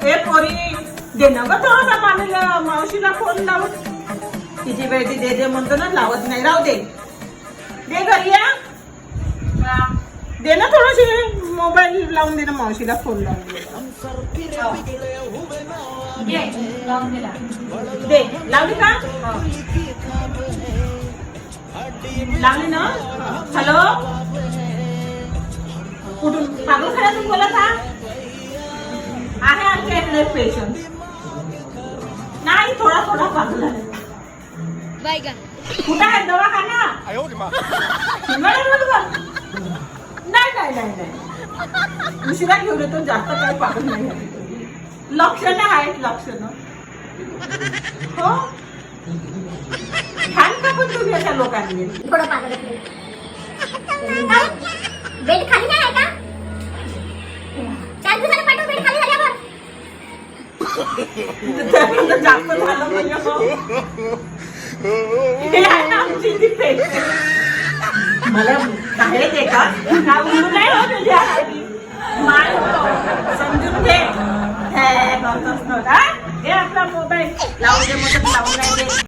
हे पोरी दे ना ग थोडासा मामीला मावशीला फोन लावून. तिची बेटी दे म्हणतो ना, लावत नाही. राहू दे, दे घरी या. दे ना थोडीशी मोबाईल लावून दे ना मावशीला फोन लावून दे. दे लावली का? लावली ना. हॅलो, कुठून? पागलखान्यातून बोलत आहे आमच्या इकडे पेशंट. नाही, थोडा पागल आहे. कुठं आहे दवाखाना? नाही उशिरा घेऊन येतो. जास्त काही पागल नाही आहे. लक्षणं आहेत, लक्षणं. हो, छान का पण तुम्ही अशा लोकांनी. थोडं पागल बेड खाली नाही आहे का? 4 दिवसाला पाठव बेड खाली झाल्यावर. जास्त झालं म्हणजे हे आहे ना आमची ती पेशंट. मला बाहेर दे का? उडून नाही हो तुझ्या माय समजून घे. हे करतोस नव्हता. हे आपला मोबाईल लावून दे, मग लावून नाही दे.